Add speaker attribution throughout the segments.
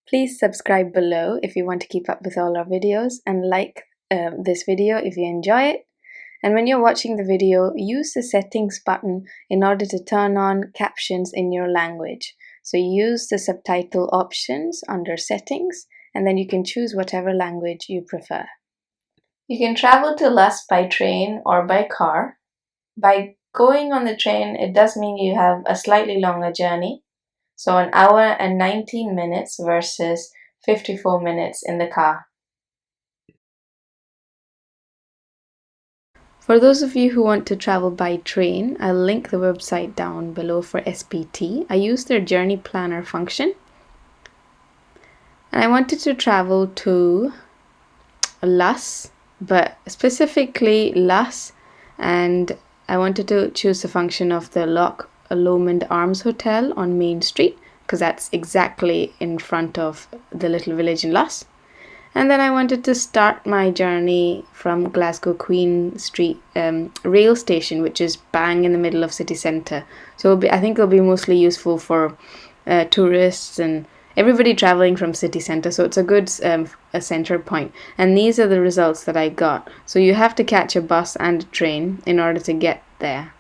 Speaker 1: Please subscribe below if you want to keep up with all our videos, and like this video if you enjoy it. And when you're watching the video, use the settings button in order to turn on captions in your language. So use the subtitle options under settings, and then you can choose whatever language you prefer. You can travel to Luss by train or by car. By going on the train, it does mean you have a slightly longer journey. So 1 hour and 19 minutes versus 54 minutes in the car. For those of you who want to travel by train, I'll link the website down below for SPT. I use their journey planner function. And I wanted to travel to Luss, but specifically Luss, and I wanted to choose the function of the Loch Lomond Arms Hotel on Main Street, because that's exactly in front of the little village in Luss. And then I wanted to start my journey from Glasgow Queen Street rail station, which is bang in the middle of city centre. So I think it'll be mostly useful for tourists and everybody traveling from city centre. So it's a good a centre point. And these are the results that I got. So you have to catch a bus and a train in order to get there.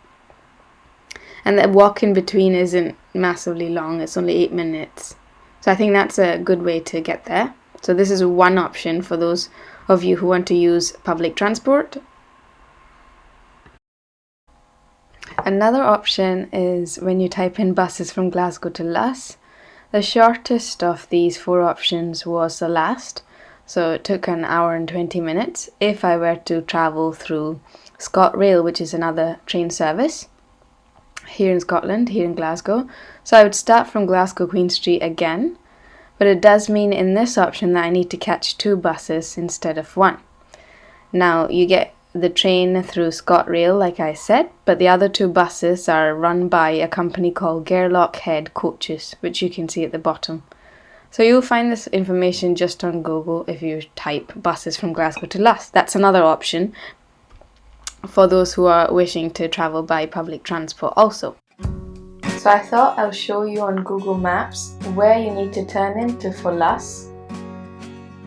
Speaker 1: And the walk in between isn't massively long. It's only 8 minutes. So I think that's a good way to get there. So this is one option for those of you who want to use public transport. Another option is when you type in buses from Glasgow to Luss. The shortest of these 4 options was the last, so it took 1 hour and 20 minutes if I were to travel through ScotRail, which is another train service here in Scotland, here in Glasgow. So I would start from Glasgow Queen Street again. But it does mean in this option that I need to catch 2 buses instead of 1. Now you get the train through ScotRail, like I said, but the other 2 buses are run by a company called Gairloch Head Coaches, which you can see at the bottom. So you'll find this information just on Google if you type buses from Glasgow to Luss. That's another option for those who are wishing to travel by public transport also. So I thought I'll show you on Google Maps where you need to turn into for Luss.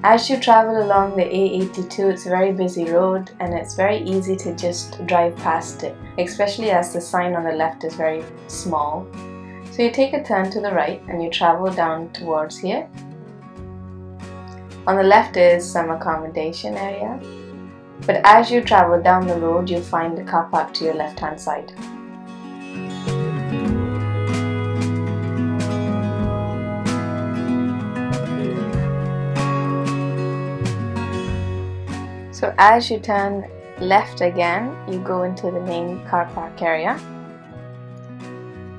Speaker 1: As you travel along the A82, it's a very busy road and it's very easy to just drive past it, especially as the sign on the left is very small. So you take a turn to the right and you travel down towards here. On the left is some accommodation area, but as you travel down the road, you'll find the car park to your left hand side. So as you turn left again, you go into the main car park area.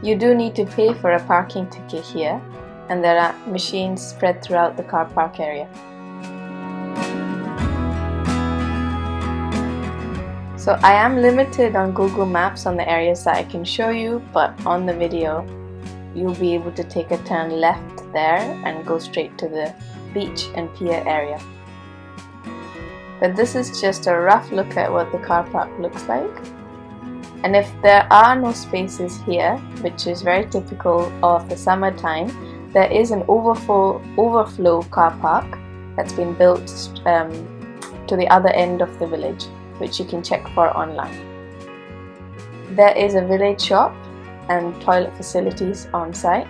Speaker 1: You do need to pay for a parking ticket here, and there are machines spread throughout the car park area. So I am limited on Google Maps on the areas that I can show you, but on the video you'll be able to take a turn left there and go straight to the beach and pier area. But this is just a rough look at what the car park looks like. And if there are no spaces here, which is very typical of the summertime, there is an overflow car park that's been built to the other end of the village, which you can check for online. There is a village shop and toilet facilities on site,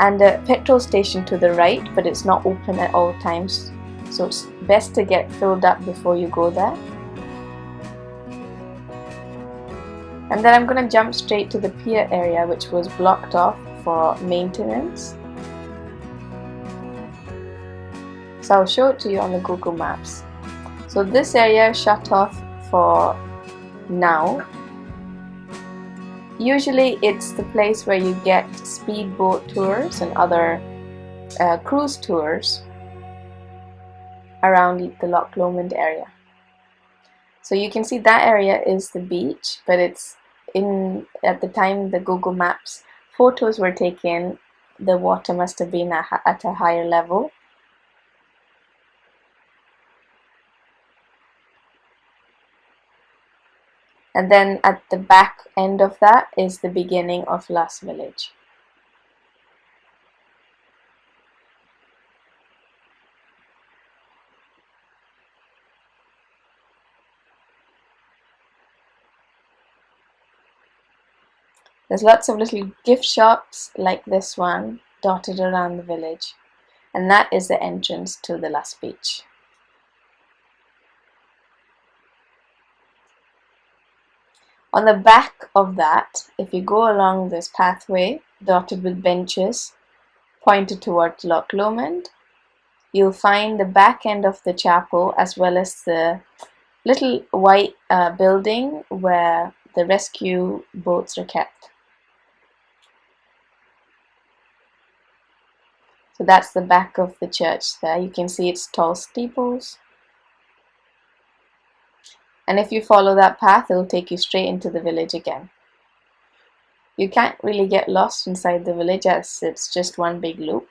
Speaker 1: and a petrol station to the right, but it's not open at all times. So it's best to get filled up before you go there. And then I'm going to jump straight to the pier area, which was blocked off for maintenance. So I'll show it to you on the Google Maps. So this area is shut off for now. Usually it's the place where you get speedboat tours and other cruise tours around the Loch Lomond area. So you can see that area is the beach, but it's at the time the Google Maps photos were taken, the water must have been at a higher level. And then at the back end of that is the beginning of Luss village. There's lots of little gift shops like this one dotted around the village, and that is the entrance to the Luss beach. On the back of that, if you go along this pathway dotted with benches pointed towards Loch Lomond, you'll find the back end of the chapel as well as the little white building where the rescue boats are kept. So that's the back of the church there. You can see its tall steeples. And if you follow that path, it'll take you straight into the village again. You can't really get lost inside the village as it's just one big loop.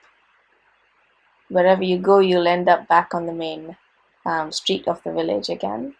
Speaker 1: Wherever you go, you'll end up back on the main street of the village again.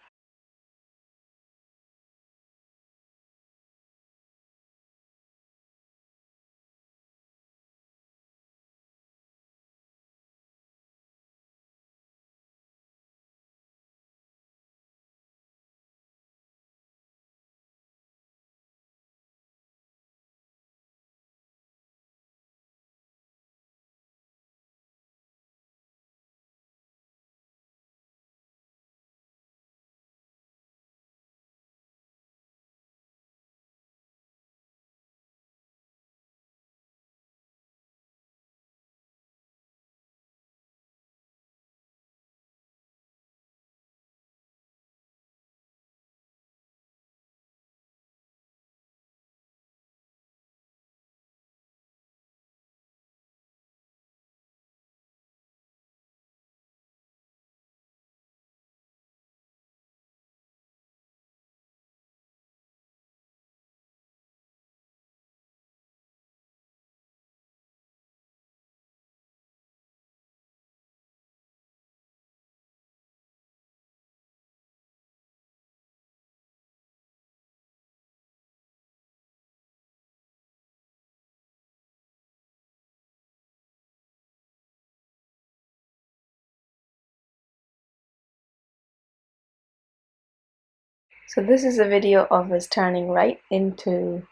Speaker 1: So this is a video of us turning right into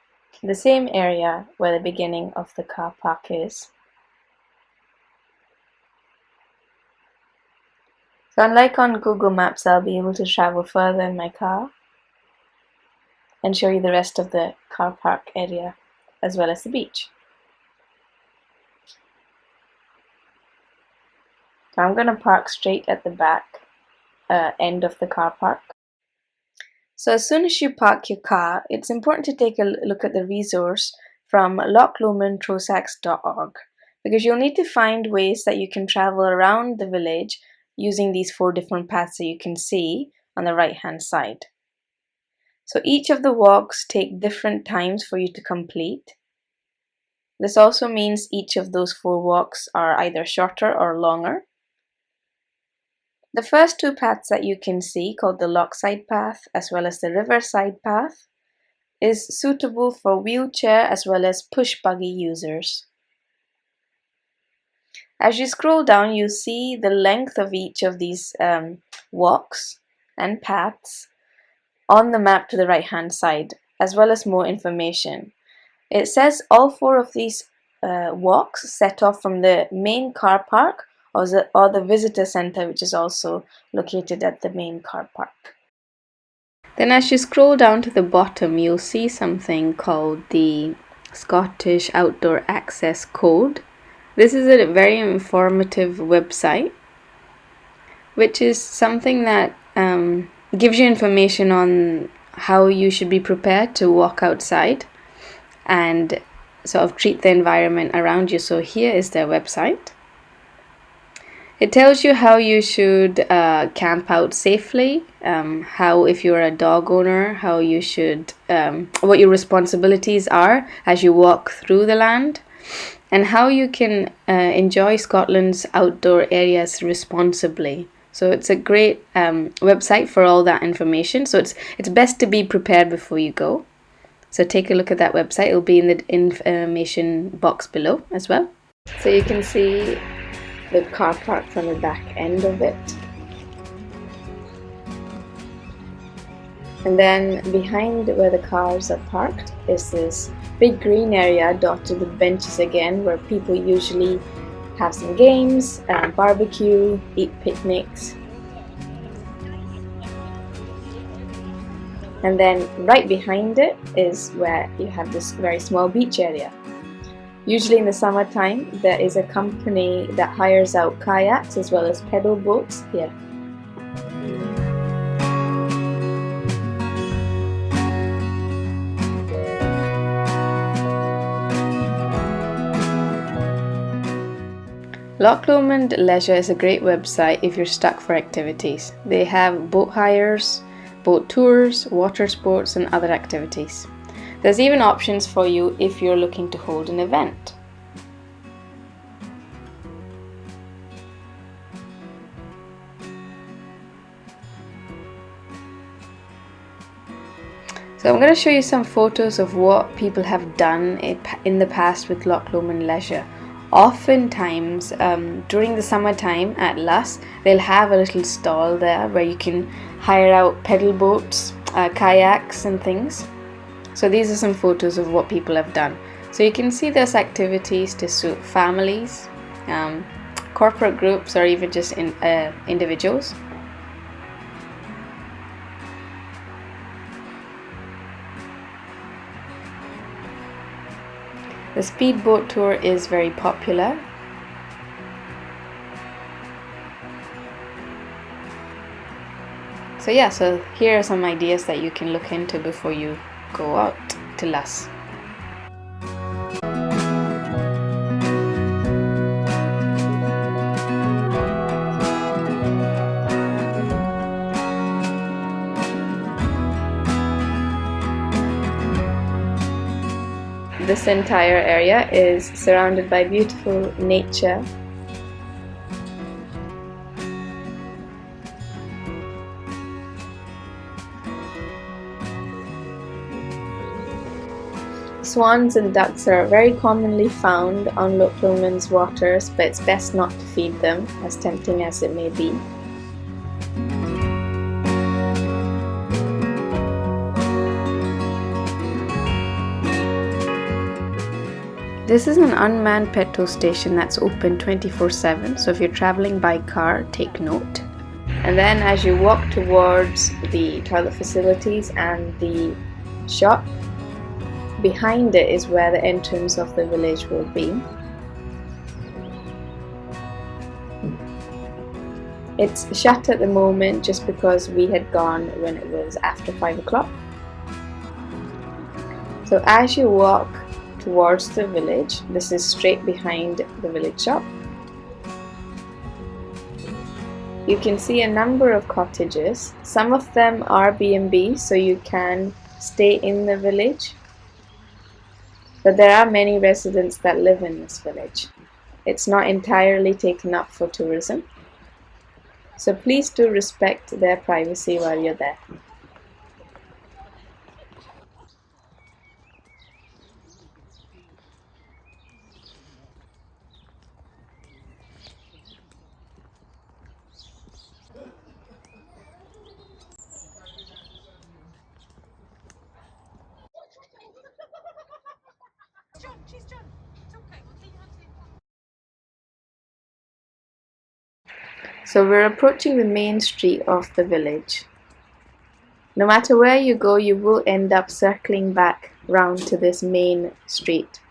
Speaker 1: the same area where the beginning of the car park is. So unlike on Google Maps, I'll be able to travel further in my car and show you the rest of the car park area as well as the beach. So I'm going to park straight at the back end of the car park. So as soon as you park your car, it's important to take a look at the resource from lochlomondtrosax.org, because you'll need to find ways that you can travel around the village using these 4 different paths that you can see on the right hand side. So each of the walks take different times for you to complete. This also means each of those 4 walks are either shorter or longer. The first 2 paths that you can see, called the Lochside path as well as the Riverside path, is suitable for wheelchair as well as push buggy users. As you scroll down, you see the length of each of these walks and paths on the map to the right hand side, as well as more information. It says all 4 of these walks set off from the main car park or the visitor center, which is also located at the main car park. Then as you scroll down to the bottom, you'll see something called the Scottish Outdoor Access Code. This is a very informative website, which is something that gives you information on how you should be prepared to walk outside and sort of treat the environment around you. So here is their website. It tells you how you should camp out safely, how, if you're a dog owner, how you should, what your responsibilities are as you walk through the land, and how you can enjoy Scotland's outdoor areas responsibly. So it's a great website for all that information. So it's best to be prepared before you go. So take a look at that website. It'll be in the information box below as well. So you can see the car park from the back end of it. And then behind where the cars are parked is this big green area dotted with benches again, where people usually have some games, barbecue, eat picnics. And then right behind it is where you have this very small beach area. Usually in the summertime, there is a company that hires out kayaks as well as pedal boats here. Loch Lomond Leisure is a great website if you're stuck for activities. They have boat hires, boat tours, water sports and other activities. There's even options for you if you're looking to hold an event. So I'm going to show you some photos of what people have done in the past with Loch Lomond Leisure. Oftentimes during the summertime at Luss, they'll have a little stall there where you can hire out pedal boats, kayaks and things. So these are some photos of what people have done. So you can see there's activities to suit families, corporate groups or even just individuals. The speedboat tour is very popular. So yeah, so here are some ideas that you can look into before you go out to Luss. This entire area is surrounded by beautiful nature. Swans and ducks are very commonly found on Loch Lomond's waters, but it's best not to feed them, as tempting as it may be. This is an unmanned petrol station that's open 24/7, so if you're traveling by car, take note. And then as you walk towards the toilet facilities and the shop, behind it is where the entrance of the village will be. It's shut at the moment just because we had gone when it was after 5 o'clock. So as you walk towards the village, this is straight behind the village shop, you can see a number of cottages. Some of them are B&B, so you can stay in the village. But there are many residents that live in this village. It's not entirely taken up for tourism. So please do respect their privacy while you're there. So we're approaching the main street of the village. No matter where you go, you will end up circling back round to this main street.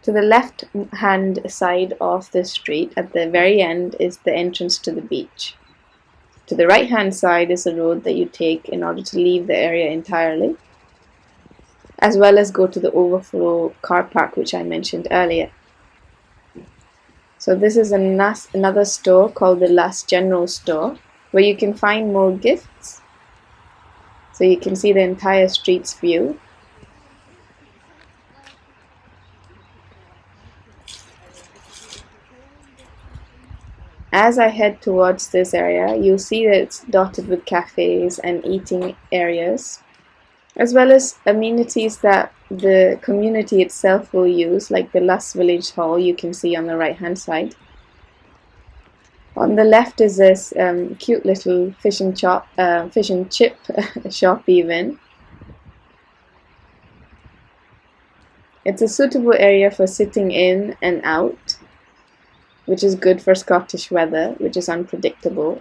Speaker 1: To the left hand side of the street, at the very end, is the entrance to the beach. To the right hand side is a road that you take in order to leave the area entirely, as well as go to the overflow car park which I mentioned earlier. So this is another store called the Luss General Store, where you can find more gifts. So you can see the entire street's view. As I head towards this area, you'll see that it's dotted with cafes and eating areas, as well as amenities that the community itself will use, like the Luss Village Hall you can see on the right hand side. On the left is this cute little fish and chip shop even. It's a suitable area for sitting in and out, which is good for Scottish weather, which is unpredictable.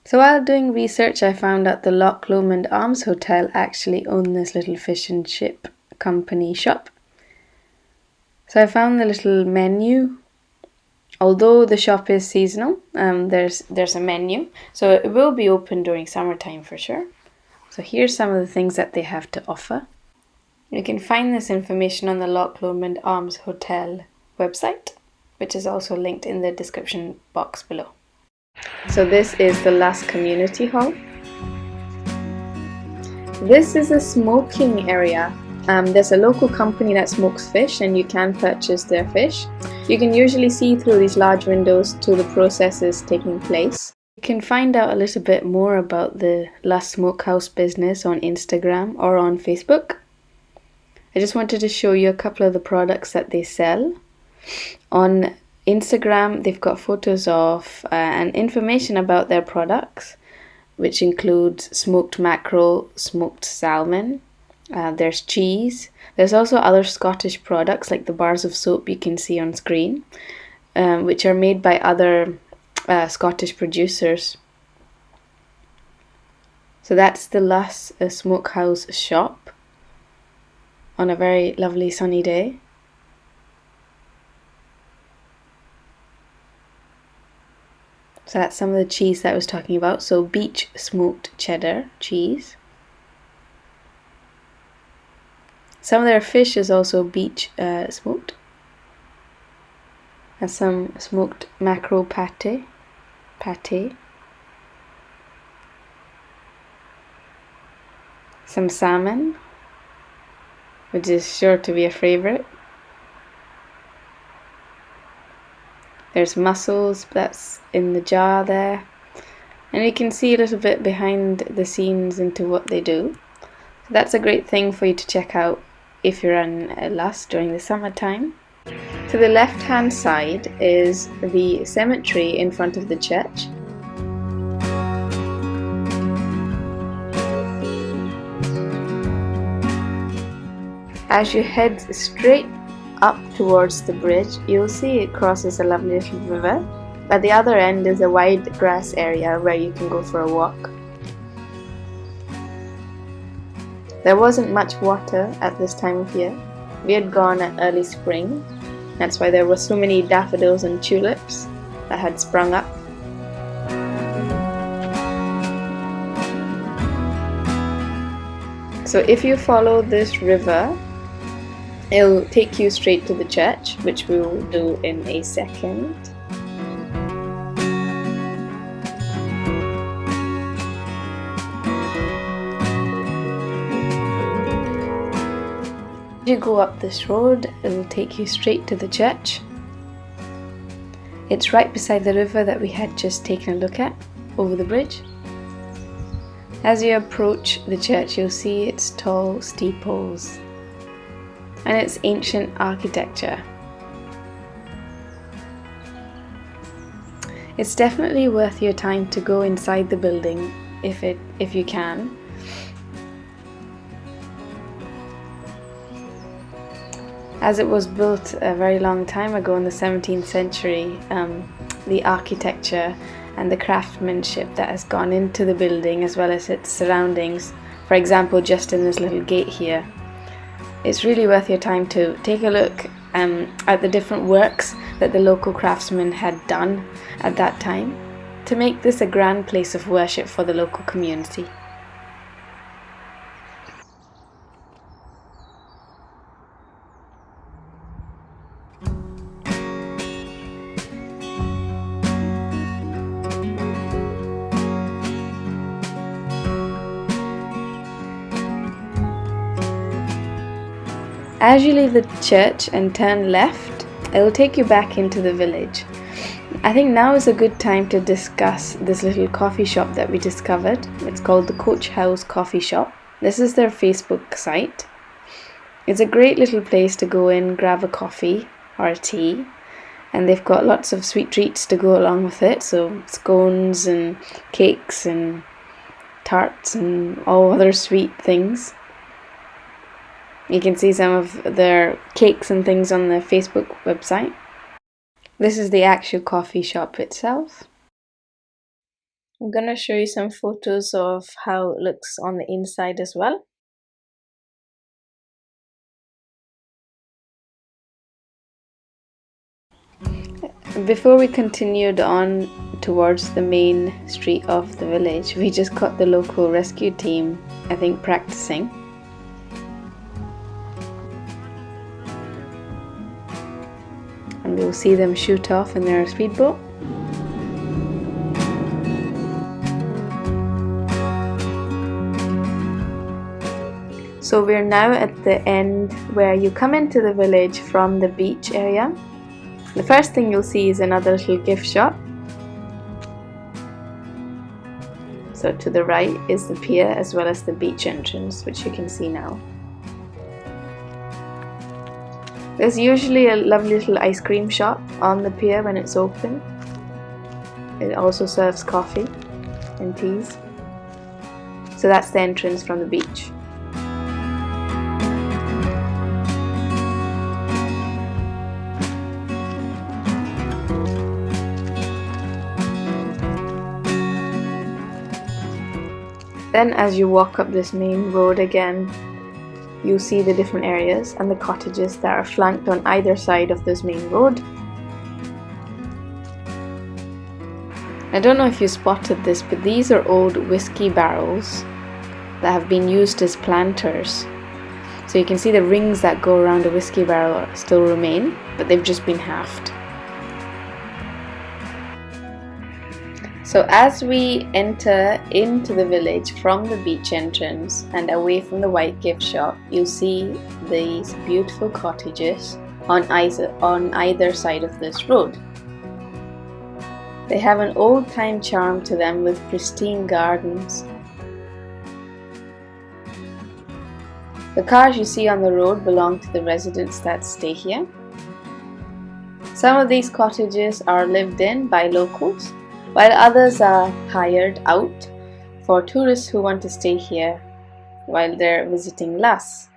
Speaker 1: So while doing research, I found out the Loch Lomond Arms Hotel actually own this little fish and chip company shop. So I found the little menu. Although the shop is seasonal, there's a menu, so it will be open during summertime for sure. So here's some of the things that they have to offer. You can find this information on the Loch Lomond Arms Hotel website, which is also linked in the description box below. So this is the Luss Community Hall. This is a smoking area. There's a local company that smokes fish and you can purchase their fish. You can usually see through these large windows to the processes taking place. You can find out a little bit more about the Luss Smokehouse business on Instagram or on Facebook. I just wanted to show you a couple of the products that they sell. On Instagram, they've got photos of and information about their products, which includes smoked mackerel, smoked salmon. There's cheese. There's also other Scottish products like the bars of soap you can see on screen, which are made by other Scottish producers. So that's the Luss Smokehouse shop on a very lovely sunny day. So that's some of the cheese that I was talking about. So beech smoked cheddar cheese. Some of their fish is also beech smoked. And some smoked mackerel pate. Some salmon, which is sure to be a favourite. There's mussels, that's in the jar there. And you can see a little bit behind the scenes into what they do. So that's a great thing for you to check out if you're in Luss during the summertime. To the left hand side is the cemetery in front of the church. As you head straight up towards the bridge, you'll see it crosses a lovely little river. At the other end is a wide grass area where you can go for a walk. There wasn't much water at this time of year. We had gone at early spring. That's why there were so many daffodils and tulips that had sprung up. So if you follow this river, it'll take you straight to the church, which we will do in a second. As you go up this road, it'll take you straight to the church. It's right beside the river that we had just taken a look at over the bridge. As you approach the church, you'll see its tall steeples and its ancient architecture. It's definitely worth your time to go inside the building if you can. As it was built a very long time ago in the 17th century, the architecture and the craftsmanship that has gone into the building as well as its surroundings, for example just in this little gate here, it's really worth your time to take a look at the different works that the local craftsmen had done at that time to make this a grand place of worship for the local community. As you leave the church and turn left, it will take you back into the village. I think now is a good time to discuss this little coffee shop that we discovered. It's called the Coach House Coffee Shop. This is their Facebook site. It's a great little place to go in, grab a coffee or a tea, And they've got lots of sweet treats to go along with it, so scones and cakes and tarts and all other sweet things. You can see some of their cakes and things on the Facebook website. This is the actual coffee shop itself. I'm going to show you some photos of how it looks on the inside as well. Before we continued on towards the main street of the village, we just caught the local rescue team, I think, practicing. And we'll see them shoot off in their speedboat. So we're now at the end where you come into the village from the beach area. The first thing you'll see is another little gift shop. So to the right is the pier as well as the beach entrance, which you can see now. There's usually a lovely little ice cream shop on the pier when it's open. It also serves coffee and teas. So that's the entrance from the beach. Then as you walk up this main road again, you see the different areas and the cottages that are flanked on either side of this main road. I don't know if you spotted this, but these are old whiskey barrels that have been used as planters. So you can see the rings that go around a whiskey barrel still remain, but they've just been halved. So as we enter into the village from the beach entrance and away from the white gift shop, you'll see these beautiful cottages on either side of this road. They have an old-time charm to them with pristine gardens. The cars you see on the road belong to the residents that stay here. Some of these cottages are lived in by locals, while others are hired out for tourists who want to stay here while they're visiting Luss,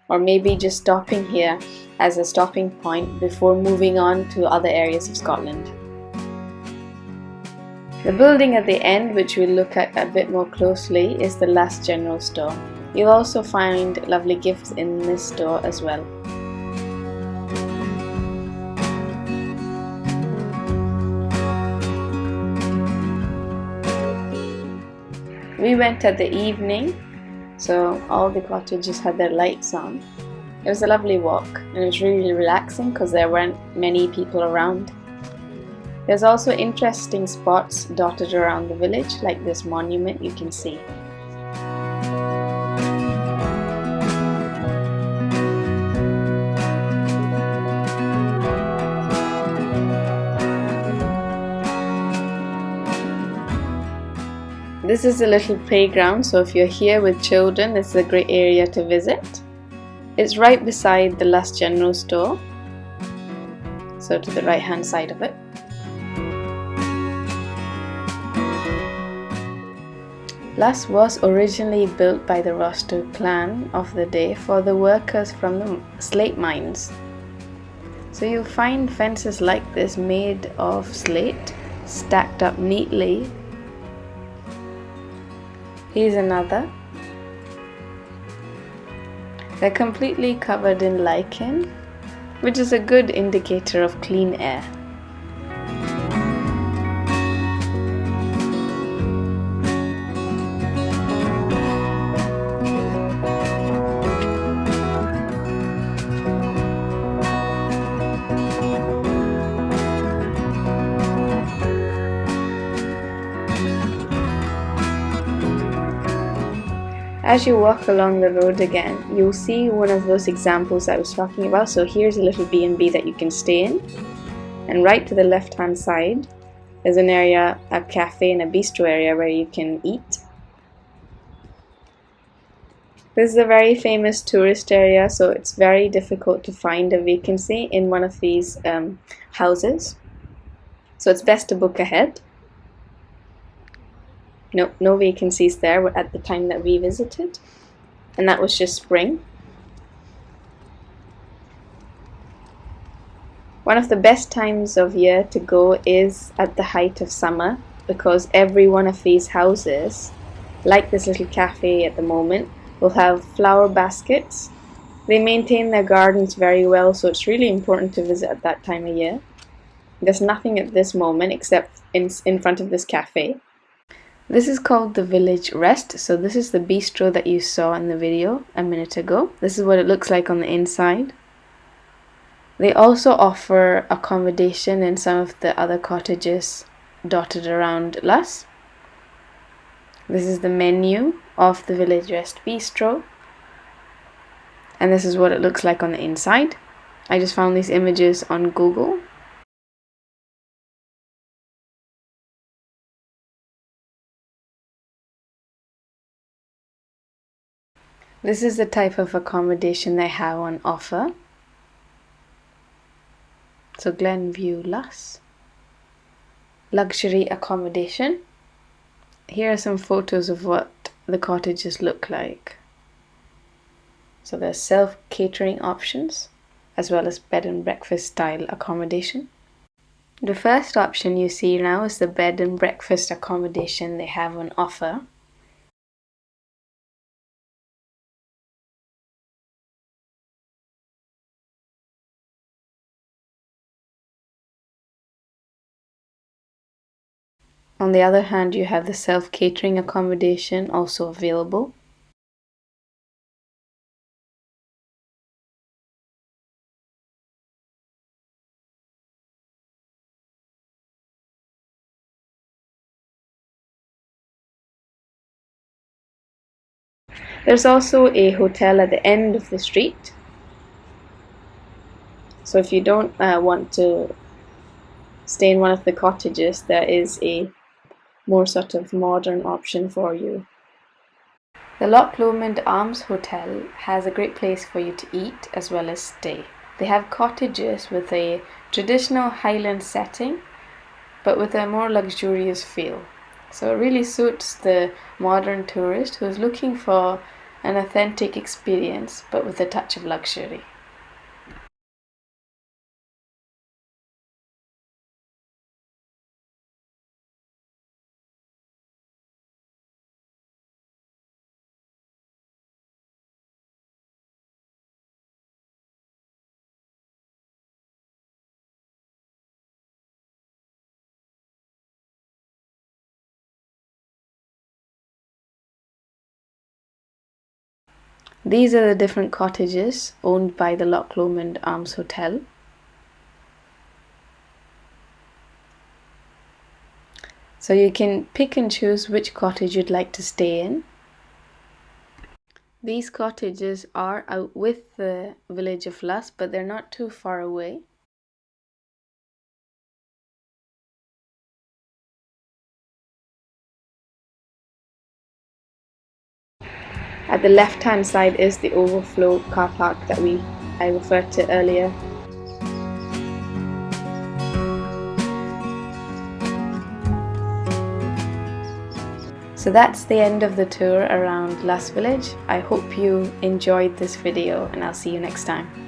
Speaker 1: or maybe just stopping here as a stopping point before moving on to other areas of Scotland. The building at the end, which we'll look at a bit more closely, is the Luss General Store. You'll also find lovely gifts in this store as well. We went at the evening, so all the cottages had their lights on. It was a lovely walk and it was really relaxing because there weren't many people around. There's also interesting spots dotted around the village, like this monument you can see. This is a little playground, so if you're here with children, this is a great area to visit. It's right beside the Luss General Store, so to the right hand side of it. Luss was originally built by the Roster clan of the day for the workers from the slate mines. So you'll find fences like this made of slate, stacked up neatly. Here's another. They're completely covered in lichen, which is a good indicator of clean air. As you walk along the road again, you'll see one of those examples I was talking about. So here's a little B&B that you can stay in. And right to the left hand side is an area, a cafe and a bistro area where you can eat. This is a very famous tourist area, so it's very difficult to find a vacancy in one of these houses. So it's best to book ahead. No vacancies there at the time that we visited, and that was just spring. One of the best times of year to go is at the height of summer, because every one of these houses, like this little cafe at the moment, will have flower baskets. They maintain their gardens very well, so it's really important to visit at that time of year. There's nothing at this moment except in front of this cafe. This is called the Village Rest, so this is the bistro that you saw in the video a minute ago. This is what it looks like on the inside. They also offer accommodation in some of the other cottages dotted around Luss. This is the menu of the Village Rest Bistro, and this is what it looks like on the inside. I just found these images on Google. This is the type of accommodation they have on offer. So Glenview Luss. Luxury accommodation. Here are some photos of what the cottages look like. So there's self-catering options as well as bed and breakfast style accommodation. The first option you see now is the bed and breakfast accommodation they have on offer. On the other hand, you have the self-catering accommodation also available. There's also a hotel at the end of the street. So if you don't want to stay in one of the cottages, there is a more sort of modern option for you. The Loch Lomond Arms Hotel has a great place for you to eat as well as stay. They have cottages with a traditional Highland setting, but with a more luxurious feel. So it really suits the modern tourist who is looking for an authentic experience, but with a touch of luxury. These are the different cottages owned by the Loch Lomond Arms Hotel. So you can pick and choose which cottage you'd like to stay in. These cottages are out with the village of Luss, but they're not too far away. At the left hand side is the overflow car park that I referred to earlier. So that's the end of the tour around Luss Village. I hope you enjoyed this video, and I'll see you next time.